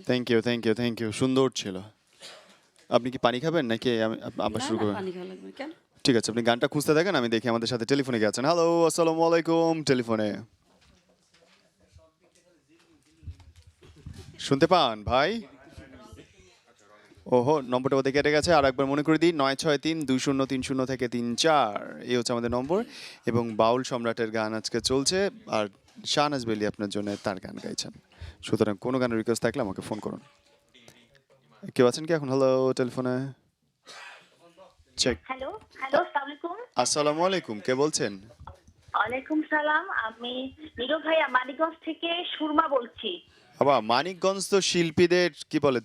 Thank you thank you thank you সুন্দর ছিল। আপনি কি পানি খাবেন নাকি আমি আবার শুরু করব? পানি খাওয়া লাগবে কেন? ঠিক আছে, আপনি গানটা খুঁজতে থাকেন, আমি দেখি আমাদের সাথে টেলিফোনে কে আছেন। হ্যালো, আসসালামু আলাইকুম। টেলিফোনে শুনতে পান ভাই? ওহো, নম্বরটা ওদের কেটে গেছে। আর একবার মনে করে দিই, 963-2030 থেকে 34, এই হচ্ছে আমাদের নম্বর। এবং বাউল সম্রাটের গান আজকে চলছে, আর শাহনাজ বেলি আপনার জন্য তার গান গাইছেন। সুতরাং কোনো গানের রিকোয়েস্ট থাকলে আমাকে ফোন করুন। কেউ আছেন কি এখন? হ্যালো, টেলিফোনে চেক। হ্যালো হ্যালো, আসসালামু আলাইকুম। আসসালামু আলাইকুম, কে বলছেন? ওয়ালাইকুম সালাম, আমি নীরব ভাইয়া মানিকগঞ্জ থেকে সুরমা বলছি। বাবা, মানিকগঞ্জ তো শিল্পীদের কি বলে